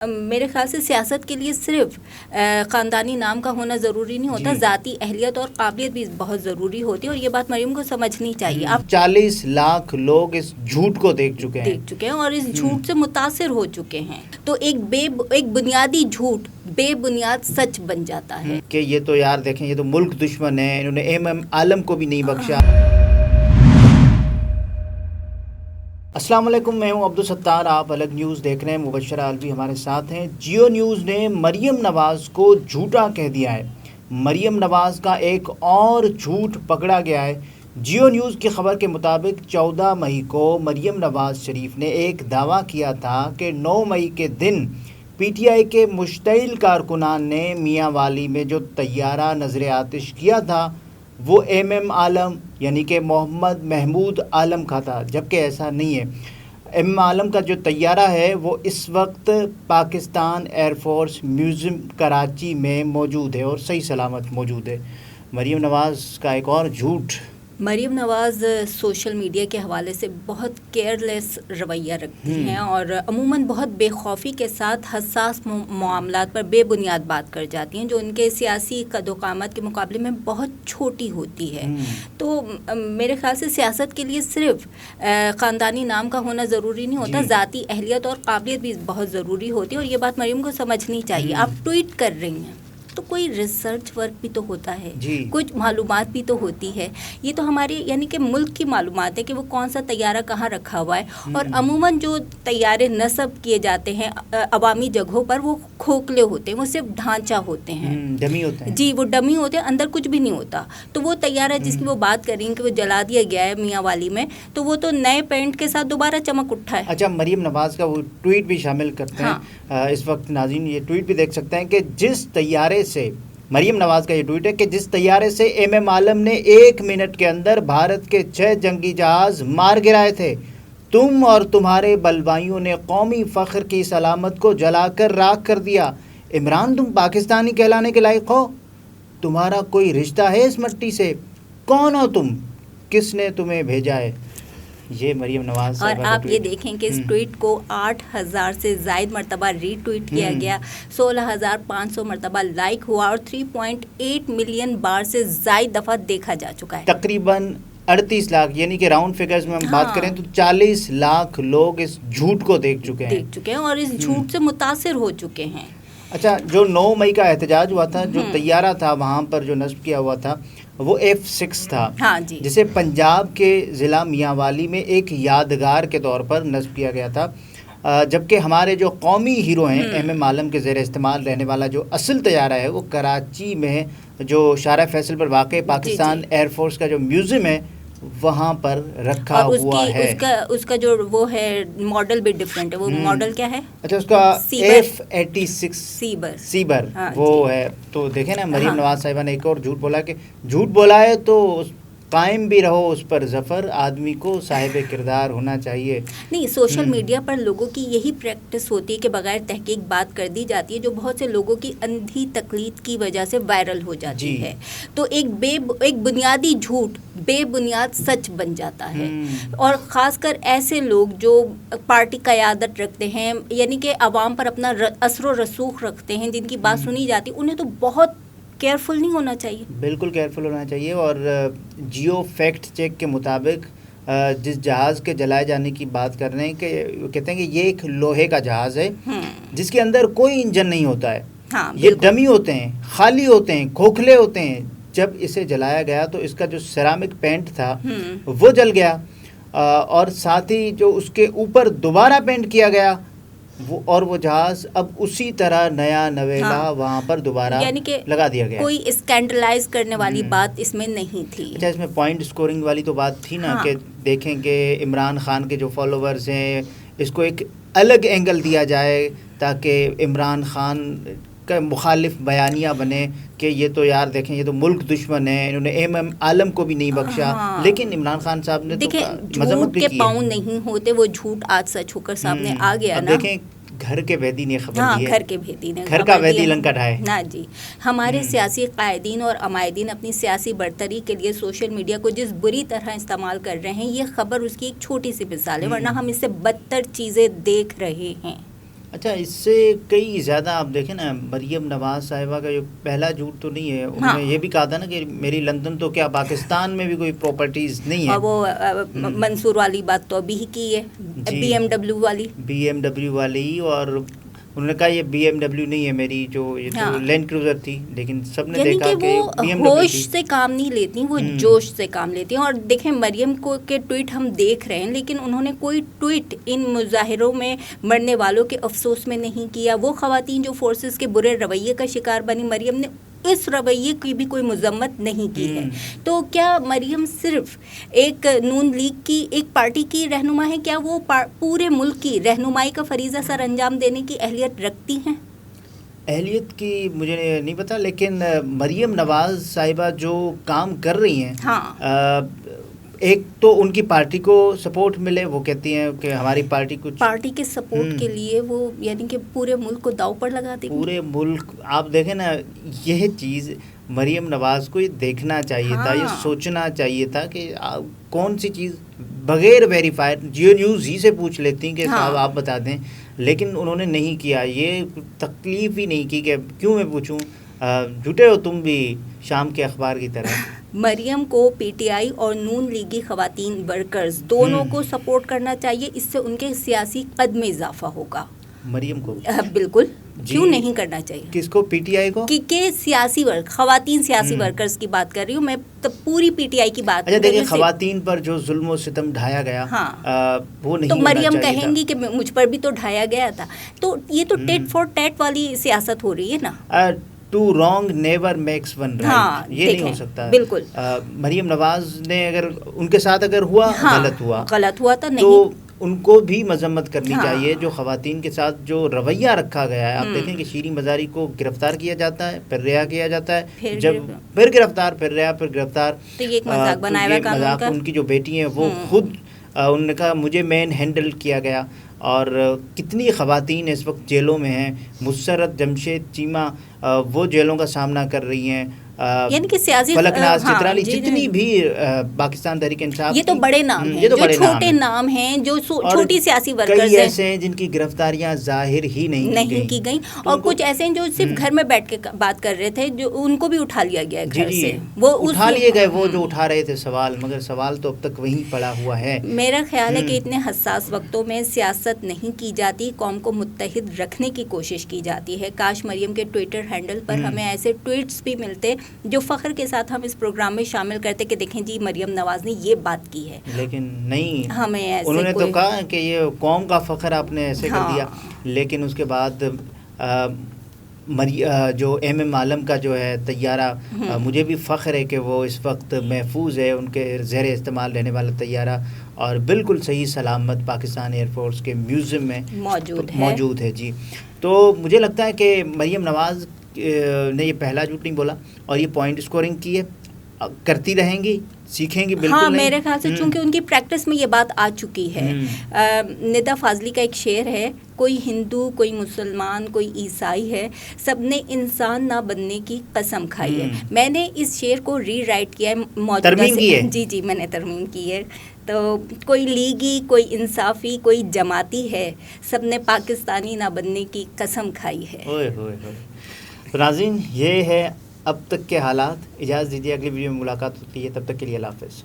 میرے خیال سے سیاست کے لیے صرف خاندانی نام کا ہونا ضروری نہیں ہوتا، ذاتی اہلیت اور قابلیت بھی بہت ضروری ہوتی ہے، اور یہ بات مریم کو سمجھنی چاہیے۔ آپ 40 لاکھ لوگ اس جھوٹ کو دیکھ چکے ہیں اور اس جھوٹ سے متاثر ہو چکے ہیں، تو ایک بنیادی جھوٹ بے بنیاد سچ بن جاتا ہے کہ یہ تو یار دیکھیں، یہ تو ملک دشمن ہے، انہوں نے ایم عالم کو بھی نہیں بخشا۔ السلام علیکم، میں ہوں عبدالستار، آپ الگ نیوز دیکھ رہے ہیں۔ مبشرہ الوی ہمارے ساتھ ہیں۔ جیو نیوز نے مریم نواز کو جھوٹا کہہ دیا ہے۔ مریم نواز کا ایک اور جھوٹ پکڑا گیا ہے۔ جیو نیوز کی خبر کے مطابق 14 مئی کو مریم نواز شریف نے ایک دعویٰ کیا تھا کہ 9 مئی کے دن پی ٹی آئی کے مشتعل کارکنان نے میاں والی میں جو طیارہ نظر آتش کیا تھا وہ ایم عالم یعنی کہ محمد محمود عالم کا تھا، جبکہ ایسا نہیں ہے۔ ایم عالم کا جو طیارہ ہے وہ اس وقت Pakistan air force museum Karachi میں موجود ہے اور صحیح سلامت موجود ہے۔ مریم نواز کا ایک اور جھوٹ۔ مریم نواز سوشل میڈیا کے حوالے سے بہت کیئرلیس رویہ رکھتی ہیں اور عموماً بہت بے خوفی کے ساتھ حساس معاملات پر بے بنیاد بات کر جاتی ہیں، جو ان کے سیاسی قد و قامت کے مقابلے میں بہت چھوٹی ہوتی ہے۔ تو میرے خیال سے سیاست کے لیے صرف خاندانی نام کا ہونا ضروری نہیں ہوتا، ذاتی اہلیت اور قابلیت بھی بہت ضروری ہوتی ہے، اور یہ بات مریم کو سمجھنی چاہیے۔ آپ ٹویٹ کر رہی ہیں تو کوئی ریسرچ ورک بھی تو ہوتا ہے، کچھ معلومات بھی تو ہوتی ہے۔ یہ تو ہماری یعنی کہ ملک کی معلومات ہے کہ وہ کون سا طیارہ کہاں رکھا ہوا ہے، اور عموماً جو طیارے نصب کیے جاتے ہیں عوامی جگہوں پر وہ کھوکھلے ہوتے ہیں، وہ صرف ڈھانچہ ہوتے ہیں، ڈمی ہوتے ہیں۔ جی، وہ ڈمی ہوتے ہیں، اندر کچھ بھی نہیں ہوتا۔ تو وہ طیارہ جس کی وہ بات کر رہی ہیں کہ وہ جلا دیا گیا ہے میاں والی میں، تو وہ تو نئے پینٹ کے ساتھ دوبارہ چمک اٹھا ہے۔ اچھا، مریم نواز کا وہ ٹویٹ بھی شامل کرتے ہیں۔ اس وقت ناظرین یہ ٹویٹ بھی دیکھ سکتے ہیں کہ جس طیارے سے مریم نواز کا یہ ٹویٹ ہے کہ جس طیارے سے ایم عالم نے 1 منٹ کے اندر بھارت کے 6 جنگی جہاز مار گرائے تھے، تم اور تمہارے بلوائیوں نے قومی فخر کی سلامت کو جلا کر راکھ کر دیا۔ عمران، تم پاکستانی کہلانے کے لائق ہو؟ تمہارا کوئی رشتہ ہے اس مٹی سے؟ کون ہو تم؟ کس نے تمہیں بھیجا ہے؟ یہ مریم نواز۔ اور آپ یہ دیکھیں کہ اس ٹویٹ کو 8000 سے زائد مرتبہ ری ٹویٹ کیا گیا، 16500 مرتبہ لائک ہوا، اور 3.8 ملین بار سے زائد دفعہ دیکھا جا چکا ہے۔ تقریباً 38 لاکھ، یعنی کہ راؤنڈ فگرز میں ہم بات کریں تو 40 لاکھ لوگ اس جھوٹ کو دیکھ چکے ہیں اور اس جھوٹ سے متاثر ہو چکے ہیں۔ اچھا، جو 9 مئی کا احتجاج ہوا تھا، جو طیارہ تھا وہاں پر جو نصب کیا ہوا تھا وہ F-6 تھا، جسے پنجاب کے ضلع میاں والی میں ایک یادگار کے طور پر نصب کیا گیا تھا، جبکہ ہمارے جو قومی ہیرو ہیں ایم عالم کے زیر استعمال رہنے والا جو اصل طیارہ ہے وہ کراچی میں جو شارع فیصل پر واقع پاکستان ایئر فورس کا جو میوزیم ہے وہاں پر رکھا ہوا ہے۔ اس کا جو وہ ہے ماڈل بھی ڈفرینٹ ہے۔ وہ ماڈل کیا ہے؟ اچھا، اس کا F-86 سیبر وہ ہے۔ تو دیکھیں نا، مریم نواز صاحبہ نے ایک اور جھوٹ بولا کہ جھوٹ بولا ہے تو قائم بھی رہو اس پر ظفر، آدمی کو صاحب کردار ہونا چاہیے۔ نہیں، سوشل میڈیا پر لوگوں کی یہی پریکٹس ہوتی ہے کہ بغیر تحقیق بات کر دی جاتی ہے، جو بہت سے لوگوں کی اندھی تقلید کی وجہ سے وائرل ہو جاتی ہے۔ تو ایک بنیادی جھوٹ بے بنیاد سچ بن جاتا ہے، اور خاص کر ایسے لوگ جو پارٹی قیادت رکھتے ہیں، یعنی کہ عوام پر اپنا اثر و رسوخ رکھتے ہیں، جن کی بات سنی جاتی، انہیں تو بہت کیئرفل نہیں ہونا چاہیے۔ بالکل کیئرفل ہونا چاہیے۔ اور جیو فیکٹ چیک کے مطابق جس جہاز کے جلائے جانے کی بات کر رہے ہیں کہ کہتے ہیں کہ یہ ایک لوہے کا جہاز ہے جس کے اندر کوئی انجن نہیں ہوتا ہے، یہ ڈمی ہوتے ہیں، خالی ہوتے ہیں، کھوکھلے ہوتے ہیں۔ جب اسے جلایا گیا تو اس کا جو سیرامک پینٹ تھا وہ جل گیا، اور ساتھ ہی جو اس کے اوپر دوبارہ پینٹ کیا گیا اور وہ جہاز اب اسی طرح نیا نویلا وہاں پر دوبارہ یعنی کہ لگا دیا گیا۔ کوئی اسکینڈلائز کرنے والی بات اس میں نہیں تھی۔ اچھا، اس میں پوائنٹ اسکورنگ والی تو بات تھی نا، کہ دیکھیں کہ عمران خان کے جو فالوورز ہیں اس کو ایک الگ اینگل دیا جائے تاکہ عمران خان کا مخالف بیانیہ بنے کہ یہ تو یار دیکھیں، یہ تو ملک دشمن ہے، انہوں نے ایم عالم کو بھی نہیں بخشا۔ لیکن عمران خان صاحب نے دیکھیں، جھوٹ کے پاؤں نہیں ہوتے، وہ جھوٹ آج سچ ہو کر سامنے آ گیا نا۔ دیکھیں، گھر کے بھیدی نے خبر دی ہے، گھر کے بھیدی نے، گھر کا بھیدی لنکا ڈھائے۔ ہاں جی، ہمارے سیاسی قائدین اور عمائدین اپنی سیاسی برتری کے لیے سوشل میڈیا کو جس بری طرح استعمال کر رہے ہیں، یہ خبر اس کی ایک چھوٹی سی مثال ہے، ورنہ ہم اس سے بدتر چیزیں دیکھ رہے ہیں۔ اچھا، اس سے کئی زیادہ آپ دیکھیں نا، مریم نواز صاحبہ کا جو پہلا جھوٹ تو نہیں ہے، انہوں نے یہ بھی کہا تھا نا کہ میری لندن تو کیا پاکستان میں بھی کوئی پراپرٹیز نہیں ہے. اور وہ منصور والی بات تو ابھی ہی کی ہے، بی ایم ڈبلیو والی. اور انہوں نے کہا یہ بی ایم ڈبلیو نہیں ہے میری، جو یہ تو لینڈ کروزر تھی، لیکن سب نے یعنی دیکھا کہ وہ ہوش سے کام نہیں لیتی، وہ جوش سے کام لیتی ہیں. اور دیکھیں مریم کو کے ٹویٹ ہم دیکھ رہے ہیں، لیکن انہوں نے کوئی ٹویٹ ان مظاہروں میں مرنے والوں کے افسوس میں نہیں کیا. وہ خواتین جو فورسز کے برے رویے کا شکار بنی، مریم نے اس رویے کی بھی کوئی مذمت نہیں کی ہے. تو کیا مریم صرف ایک نون لیگ کی ایک پارٹی کی رہنما ہے؟ کیا وہ پورے ملک کی رہنمائی کا فریضہ سر انجام دینے کی اہلیت رکھتی ہیں؟ اہلیت کی مجھے نہیں پتا، لیکن مریم نواز صاحبہ جو کام کر رہی ہیں، ایک تو ان کی پارٹی کو سپورٹ ملے، وہ کہتی ہیں کہ ہماری پارٹی کچھ پارٹی کے سپورٹ کے لیے وہ یعنی کہ پورے ملک کو داؤ پر لگا دیں گے. پورے ملک آپ دیکھیں نا، یہ چیز مریم نواز کو یہ دیکھنا چاہیے تھا، یہ سوچنا چاہیے تھا کہ کون سی چیز بغیر ویریفائڈ جیو نیوز ہی سے پوچھ لیتی ہیں کہ صاحب آپ بتا دیں، لیکن انہوں نے نہیں کیا. یہ تکلیف ہی نہیں کی کہ کیوں میں پوچھوں، جھوٹے ہو تم بھی شام کے اخبار کی طرح. مریم کو پی ٹی آئی اور نون لیگی خواتین ورکرز دونوں کو سپورٹ کرنا چاہیے، اس سے ان کے سیاسی قد میں اضافہ ہوگا. مریم کو بالکل کیوں نہیں کرنا چاہیے؟ کس کو؟ پی ٹی آئی کو؟ کہ سیاسی خواتین سیاسی ورکرز کی بات کر رہی ہوں میں، پوری پی ٹی آئی کی بات. اچھا دیکھیں، خواتین پر جو ظلم و ستم ڈھایا گیا وہ نہیں، تو مریم کہیں گی کہ مجھ پر بھی تو ڈھایا گیا تھا. تو یہ تو ٹیٹ فار ٹیٹ والی سیاست ہو رہی ہے نا. Two wrong never makes one right, یہ نہیں ہو سکتا. بالکل مریم نواز نے اگر ان کے ساتھ اگر ہوا، غلط ہوا تو نہیں، تو ان کو بھی مذمت کرنی چاہیے. جو خواتین کے ساتھ جو رویہ رکھا گیا ہے، آپ دیکھیں کہ شیریں مزاری کو گرفتار کیا جاتا ہے، پھر رہا کیا جاتا ہے، جب پھر گرفتار، پھر رہا، پھر گرفتار. تو یہ ایک مذاق بنایا ہوا قانون کا. ان کی جو بیٹی ہیں وہ خود انہوں نے کہا مجھے مین ہینڈل کیا گیا. اور کتنی خواتین اس وقت جیلوں میں ہیں، مسرت، جمشید، چیمہ، وہ جیلوں کا سامنا کر رہی ہیں. یعنی کہ سیاسی فلک ناز چترالی، جتنی بھی پاکستان تحریک انصاف، یہ تو بڑے نام ہیں، جو چھوٹے نام ہیں، جو چھوٹی سیاسی ورکرز ہیں. کئی ایسے ہیں جن کی گرفتاریاں ظاہر ہی نہیں کی گئیں، اور کچھ ایسے ہیں جو صرف گھر میں بیٹھ کے بات کر رہے تھے، جو ان کو بھی اٹھا لیا گیا گھر سے. وہ اٹھا لیے گئے، وہ جو اٹھا رہے تھے سوال، مگر سوال تو اب تک وہیں پڑا ہوا ہے. میرا خیال ہے کہ اتنے حساس وقتوں میں سیاست نہیں کی جاتی، قوم کو متحد رکھنے کی کوشش کی جاتی ہے. کاش مریم کے ٹویٹر ہینڈل پر ہمیں ایسے ٹویٹس بھی ملتے جو فخر کے ساتھ ہم اس پروگرام میں شامل کرتے کہ دیکھیں جی مریم نواز نے یہ بات کی ہے. لیکن نہیں، ہمیں ایسے انہوں نے تو کہا کہ یہ قوم کا فخر آپ نے ایسے کر دیا. لیکن اس کے بعد جو ایم عالم کا جو ہے طیارہ، مجھے بھی فخر ہے کہ وہ اس وقت محفوظ ہے، ان کے زیر استعمال رہنے والا طیارہ، اور بالکل صحیح سلامت پاکستان ایئر فورس کے میوزیم میں موجود ہے. جی، تو مجھے لگتا ہے کہ مریم نواز نے یہ پہلا جھوٹ نہیں بولا، اور یہ پوائنٹ اسکورنگ کی ہے، کرتی رہیں گی، سیکھیں گی بالکل. ہاں، میرے خیال سے چونکہ ان کی پریکٹس میں یہ بات آ چکی ہے. ندا فاضلی کا ایک شعر ہے، کوئی ہندو، کوئی مسلمان، کوئی عیسائی ہے، سب نے انسان نہ بننے کی قسم کھائی ہے. میں نے اس شعر کو ری رائٹ کیا ہے، ترمیم کی ہے. جی میں نے ترمیم کی ہے. تو کوئی لیگی، کوئی انصافی، کوئی جماعتی ہے، سب نے پاکستانی نہ بننے کی قسم کھائی ہے. ناظرین، یہ ہے اب تک کے حالات. اجازت دیجیے، اگلی ویڈیو میں ملاقات ہوتی ہے، تب تک کے لیے اللہ حافظ.